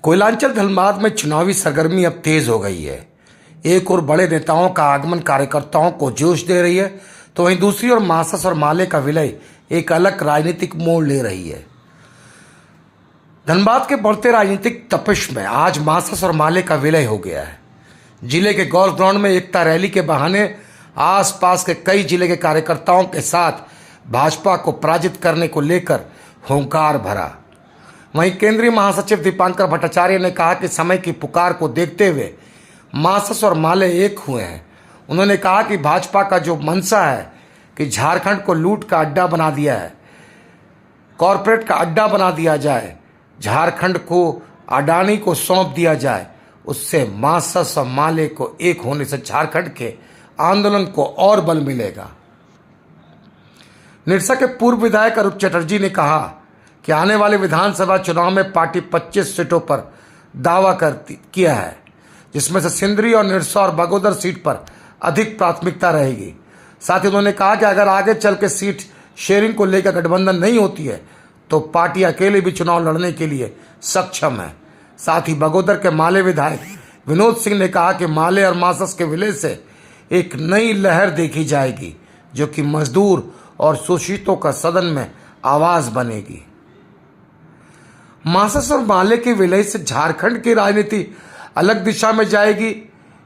कोयलांचल धनबाद में चुनावी सरगर्मी अब तेज हो गई है। एक और बड़े नेताओं का आगमन कार्यकर्ताओं को जोश दे रही है, तो वहीं दूसरी ओर मासस और माले का विलय एक अलग राजनीतिक मोड़ ले रही है। धनबाद के बढ़ते राजनीतिक तपिश में आज मासस और माले का विलय हो गया है। जिले के गोल्फ ग्राउंड में एकता रैली के बहाने आसपास के कई जिले के कार्यकर्ताओं के साथ भाजपा को पराजित करने को लेकर हुंकार भरा। वहीं केंद्रीय महासचिव दीपांकर भट्टाचार्य ने कहा कि समय की पुकार को देखते हुए मासस और माले एक हुए हैं। उन्होंने कहा कि भाजपा का जो मंशा है कि झारखंड को लूट का अड्डा बना दिया है, कॉरपोरेट का अड्डा बना दिया जाए, झारखंड को अडानी को सौंप दिया जाए, उससे मासस और माले को एक होने से झारखंड के आंदोलन को और बल मिलेगा। निरसा के पूर्व विधायक अरूप चटर्जी ने कहा कि आने वाले विधानसभा चुनाव में पार्टी 25 सीटों पर दावा किया है, जिसमें से सिंदरी और निरसा और बगोदर सीट पर अधिक प्राथमिकता रहेगी। साथ ही उन्होंने कहा कि अगर आगे चल के सीट शेयरिंग को लेकर गठबंधन नहीं होती है तो पार्टी अकेले भी चुनाव लड़ने के लिए सक्षम है। साथ ही बगोदर के माले विधायक विनोद सिंह ने कहा कि माले और मासस के विलय से एक नई लहर देखी जाएगी, जो कि मजदूर और शोषितों का सदन में आवाज बनेगी। मासस और माले के विलय से झारखंड की राजनीति अलग दिशा में जाएगी।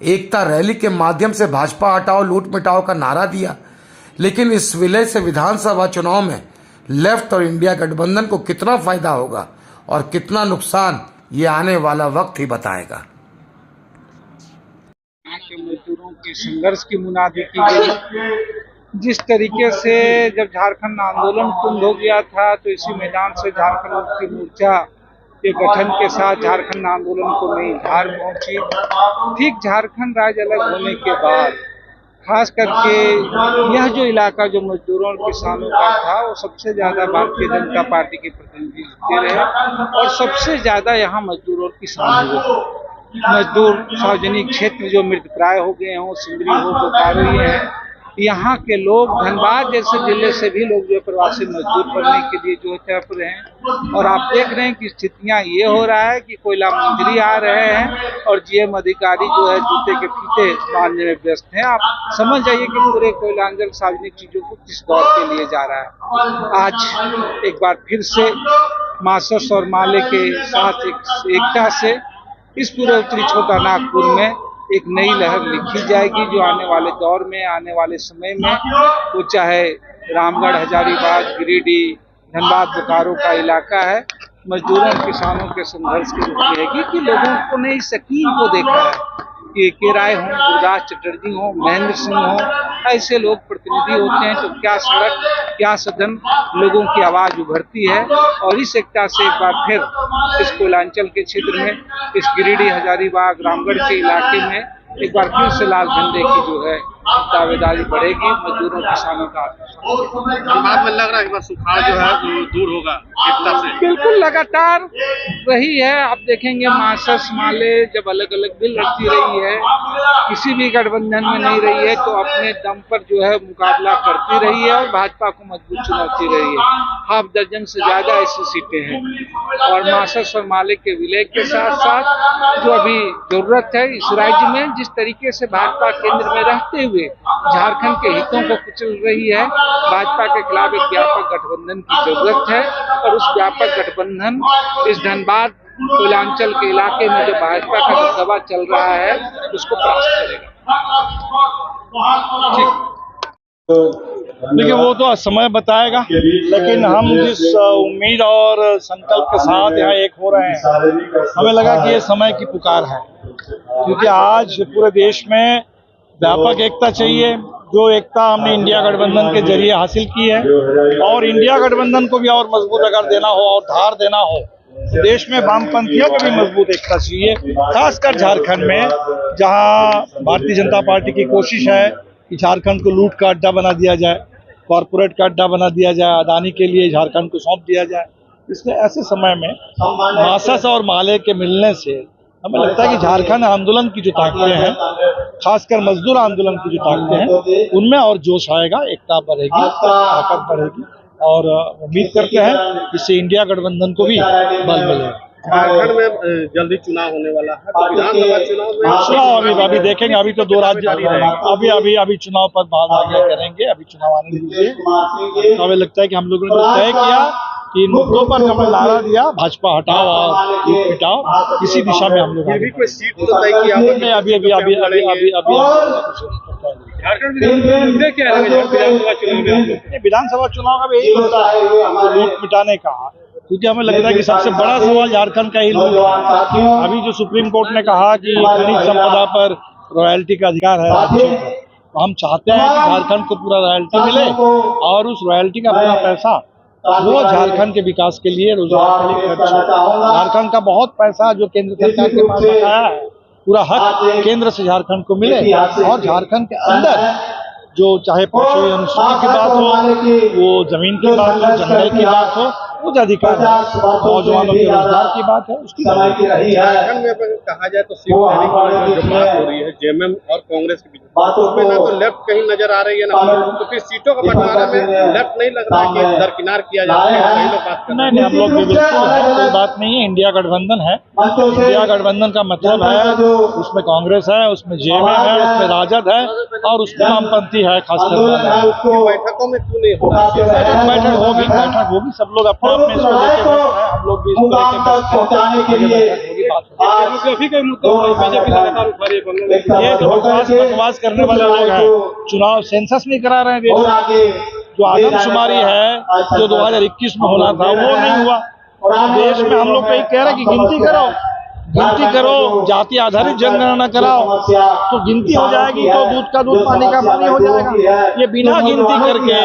एकता रैली के माध्यम से भाजपा हटाओ लूट मिटाओ का नारा दिया, लेकिन इस विलय से विधानसभा चुनाव में लेफ्ट और इंडिया गठबंधन को कितना फायदा होगा और कितना नुकसान, ये आने वाला वक्त ही बताएगा। के मजदूरों के संघर्ष की मुनादी की गई। जिस तरीके से जब झारखंड आंदोलन कुंद हो गया था तो इसी मैदान से झारखंड मुक्ति मोर्चा के गठन के साथ झारखंड आंदोलन को नई धार पहुंची। ठीक झारखंड राज्य अलग होने के बाद खास करके यह जो इलाका जो मजदूरों और किसानों का था, वो सबसे ज्यादा भारतीय जनता पार्टी के प्रतिनिधि जीते रहे और सबसे ज्यादा यहाँ मजदूर और किसान हुए। मजदूर सार्वजनिक क्षेत्र जो मृतप्राय हो गए हों, सिंदरी हो, बोकारो हैं, यहाँ के लोग धनबाद जैसे जिले से भी लोग जो प्रवासी मजदूर बनने के लिए जो तड़प रहे हैं। और आप देख रहे हैं कि स्थितियां ये हो रहा है कि कोयला मंत्री आ रहे हैं और जीएम अधिकारी जो है जूते के फीते बांधने में व्यस्त हैं। आप समझ जाइए कि पूरे कोयलांचल सार्वजनिक चीजों को किस दौर के लिए जा रहा है। आज एक बार फिर से मासस और माले के साथ एकता से इस पूरे उत्तरी छोटा नागपुर में एक नई लहर लिखी जाएगी, जो आने वाले दौर में, आने वाले समय में, वो चाहे रामगढ़, हजारीबाग, गिरिडीह, धनबाद, बोकारो का इलाका है, मजदूरों और किसानों के संघर्ष की रहेगी कि लोगों को ने इस यकीन को देखा है कि के राय हों, गुरदास चटर्जी हों, महेंद्र सिंह हों, ऐसे लोग प्रतिनिधि होते हैं तो क्या सड़क, क्या सदन, लोगों की आवाज उभरती है। और इस एकता से एक बार फिर इस कोयलांचल के क्षेत्र में, इस गिरिडीह, हजारीबाग, रामगढ़ के इलाके में एक बार फिर से लाल झंडे की जो है दावेदारी बढ़ेगी। मजदूरों किसानों का धनबाद में लग रहा है कि सुखाड़ जो है दूर होगा एकता से। बिल्कुल लगातार रही है। आप देखेंगे मासस माले जब अलग अलग भी लड़ती रही है, किसी भी गठबंधन में नहीं रही है, तो अपने दम पर जो है मुकाबला करती रही है और भाजपा को मजबूत चुनौती रही है। हाफ दर्जन से ज्यादा ऐसी सीटें हैं। और मासस और माले के विलय के साथ साथ जो अभी जरूरत है इस राज्य में, जिस तरीके से भाजपा केंद्र में रहते हुए झारखंड के हितों को कुचल रही है, भाजपा के खिलाफ एक व्यापक गठबंधन की जरूरत है। और उस व्यापक गठबंधन इस धनबाद कोयलांचल के इलाके में जो भाजपा का दबदबा चल रहा है उसको परास्त करेगा। देखिए, वो तो समय बताएगा, लेकिन हम जिस उम्मीद और संकल्प के साथ यहाँ एक हो रहे हैं, हमें लगा कि ये समय की पुकार है, क्योंकि आज पूरे देश में व्यापक एकता चाहिए। जो एकता हमने इंडिया गठबंधन के जरिए हासिल की है, और इंडिया गठबंधन को भी और मजबूत अगर देना हो और धार देना हो, देश में वामपंथियों को भी मजबूत एकता चाहिए, खासकर झारखंड में, जहां भारतीय जनता पार्टी की कोशिश है कि झारखंड को लूट का अड्डा बना दिया जाए, कॉरपोरेट का अड्डा बना दिया जाए, अडानी के लिए झारखंड को सौंप दिया जाए। इसलिए ऐसे समय में मासस और माले के मिलने से हमें लगता है कि झारखंड आंदोलन की जो ताकतें हैं, खासकर मजदूर आंदोलन की जो ताकतें हैं, उनमें और जोश आएगा, एकता बढ़ेगी, ताकत बढ़ेगी, और उम्मीद करते हैं इससे इंडिया गठबंधन को भी बल मिलेगा। झारखंड में जल्दी चुनाव होने वाला है, तो विधानसभा चुनाव में चुनाव अभी देखेंगे। अभी तो 2 राज्य अभी चुनाव पर बाद आगे करेंगे। अभी चुनाव आने दीजिए। तो हमें लगता है कि हम लोगों ने जो तय किया कि इन मुद्दों पर हमने नारा दिया, भाजपा हटाओ और लूट मिटाओ, इसी दिशा में हम लोग फिर भी कोई सीट तो तय किया होगा। झारखंड में मुद्दे क्या रहेंगे विधानसभा चुनाव में? विधानसभा चुनाव का भी यही मुद्दा है, लूट मिटाने का, क्योंकि हमें लगता है कि सबसे बड़ा सवाल झारखंड का ही लूट है। अभी जो सुप्रीम कोर्ट ने कहा कि खनिज संपदा पर रॉयल्टी का अधिकार है राज्यों को, तो हम चाहते हैं कि झारखंड को पूरा रॉयल्टी मिले और उस रॉयल्टी का पूरा पैसा वो झारखंड के विकास के लिए, रोजगार के लिए खर्च हो। झारखंड का बहुत पैसा जो केंद्र सरकार के पास बकाया है, पूरा हक केंद्र से झारखंड को मिले और झारखंड के अंदर जो चाहे पशु अनुसूची की बात हो, वो जमीन की बात हो, जंगल की बात हो, कुछ अधिकार है, नौजवानों के रोजगार की बात है, उसकी झारखंड में अगर कहा जाए तो सीट देने की जो बात हो रही है जेएमएम और कांग्रेस के बीच, उसमें ना तो लेफ्ट कहीं नजर आ रही है ना, तो फिर सीटों का बंटवारा में लेफ्ट नहीं लग रहा है कि दरकिनार किया जा रहा है। लोग बात कर नहीं, हम लोग बिल्कुल है, कोई बात नहीं है। इंडिया गठबंधन है। इंडिया गठबंधन का मतलब है उसमें कांग्रेस है, उसमें जेएमएम है, उसमें राजद है और उसमें वामपंथी है। खासकर बैठकों में क्यों नहीं हो रहा? बैठक होगी, सब लोग अपने अपने इसको लेके बैठे हैं, हम लोग भी इसको लेके ये जो बकवास करने वाले लोग हैं, चुनाव सेंसस नहीं करा रहे हैं देश में, जो आदमशुमारी है जो 2021 में होना था वो नहीं हुआ। देश में हम लोग कहीं कह रहे हैं कि गिनती करो, जाति आधारित जनगणना कराओ, तो गिनती हो जाएगी तो दूध का दूध, पानी का पानी हो जाएगा। ये बिना गिनती करके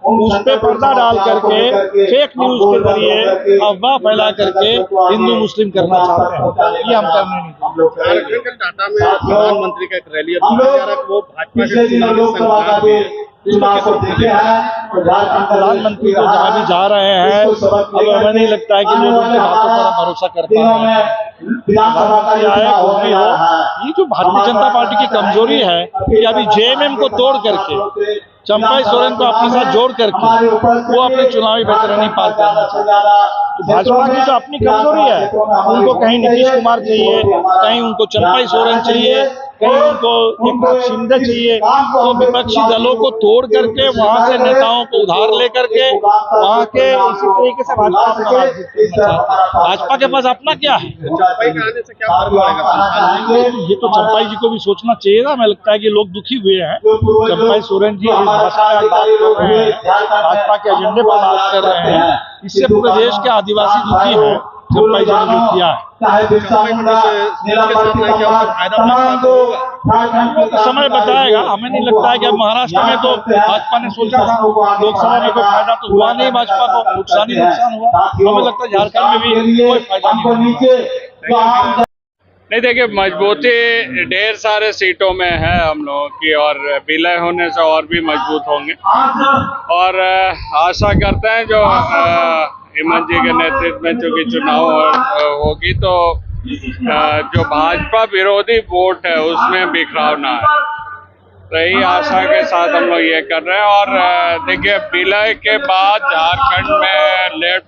उस पे पर्दा डाल करके फेक न्यूज के जरिए अफवाह फैला करके हिंदू मुस्लिम करना चाहते हैं, ये हम करने नहीं देंगे। झारखंड के टाटा में प्रधानमंत्री का एक रैली वो भाजपा के चुनावी संगठन भी है। प्रधानमंत्री तो जहाँ भी जा रहे हैं, अब हमें नहीं लगता है कि लोग उनके बातों पर भरोसा कर पा रहे हैं। प्रधानमंत्री आए वो भी हो, ये जो भारतीय जनता पार्टी की कमजोरी है कि अभी जेएमएम को तोड़ करके, चंपाई सोरेन को अपने साथ जोड़ करके वो अपने चुनावी बेहतरीनी पार करना चाहते। तो भाजपा की जो अपनी कमजोरी है, उनको कहीं नीतीश कुमार चाहिए, कहीं उनको चंपाई सोरेन चाहिए, कहीं उनको एकनाथ शिंदे चाहिए। तो विपक्षी दलों को तोड़ करके वहां से नेताओं को उधार लेकर के वहां के इसी तरीके से भाजपा अपना राजनीति करना चाहती है। भाजपा के पास अपना क्या है? चंपाई के आने से क्या फर्क पड़ेगा? ये तो चंपाई जी को भी सोचना चाहिए ना। हमें लगता है कि लोग दुखी हुए हैं। चंपाई सोरेन जी इस भाषा में बात कर रहे हैं, भाजपा के एजेंडे पर बात कर रहे हैं, इससे पूरे देश के आदिवासी दुखी हैं। चंपाई जी ने जो किया है, समय बताएगा। हमें नहीं लगता है कि अब महाराष्ट्र में तो भाजपा ने सोचा था लोकसभा में कोई फायदा तो हुआ नहीं, भाजपा को नुकसान हुआ। हमें लगता है झारखंड में भी कोई फायदा नहीं हुआ। नहीं, देखिए मजबूती ढेर सारे सीटों में है हम लोगों की, और विलय होने से और भी मजबूत होंगे। और आशा करते हैं जो हेमंत जी के नेतृत्व में चूंकि चुनाव होगी तो जो भाजपा विरोधी वोट है उसमें बिखराव ना है। तो यही आशा के साथ हम लोग ये कर रहे हैं। और देखिए विलय के बाद झारखंड में लेफ्ट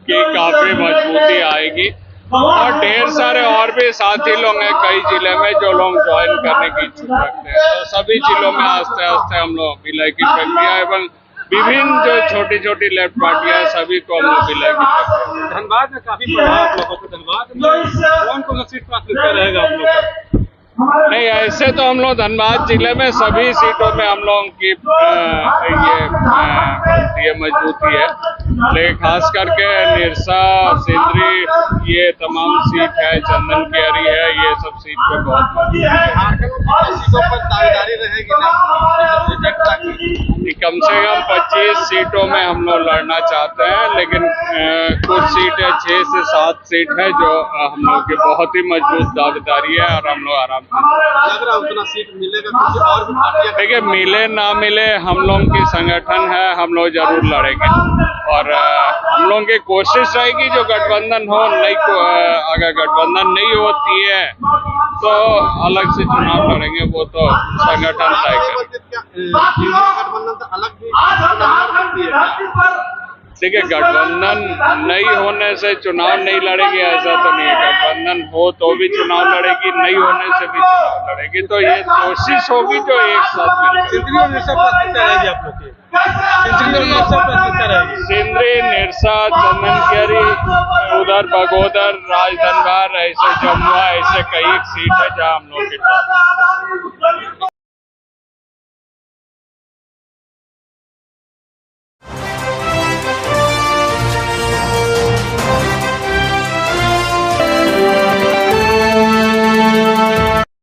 की काफी मजबूती आएगी और ढेर सारे और भी साथी लोग हैं कई जिले में जो लोग ज्वाइन करने की इच्छुक रखते हैं। तो सभी जिलों में आस्ते आस्ते हम लोग विलय की प्रक्रिया एवं विभिन्न जो छोटी छोटी लेफ्ट पार्टियां सभी को हम लोग विलय की प्रक्रिया। धनबाद में काफी बड़ा आप लोगों को, धनबाद में कौन सीट प्राथमिकता रहेगा आप लोग का? नहीं, ऐसे तो हम लोग धनबाद जिले में सभी सीटों में हम लोगों की ये मजबूती है, लेकिन खास करके निरसा, सिंदरी, ये तमाम सीट है, चंदन केरी है, ये सब सीट पे बहुत सीटों पर दावेदारी रहेगी ना? कम से कम 25 सीटों में हम लोग लड़ना चाहते हैं, लेकिन कुछ सीटें 6 से 7 सीट है जो हम लोग की बहुत ही मजबूत दावेदारी है और हम लोग आराम से लग रहा है उतना सीट मिलेगा। और भी पार्टियां देखिए मिले ना मिले हम लोग की संगठन है, हम लोग जरूर लड़ेंगे और हम लोगों की कोशिश रहेगी जो गठबंधन हो। नहीं, अगर गठबंधन नहीं होती है तो अलग से चुनाव लड़ेंगे, वो तो संगठन तय करेगा। गठबंधन तो अलग भी देखिए, गठबंधन नहीं होने से चुनाव नहीं लड़ेगी ऐसा तो नहीं है। गठबंधन हो तो भी चुनाव लड़ेगी, नहीं होने से भी चुनाव लड़ेगी। तो ये कोशिश होगी जो एक साथ मिलेगी। सिंदरी और निरसा प्राथमिकता रहेगी आप लोग की? सिंदरी और निरसा प्राथमिकता रहेगी? सिंदरी, निरसा, चंदनकियारी, उधर बगोदर, राजधनवार, ऐसे जमुआ, ऐसे कई सीट है जहाँ हम लोग के पास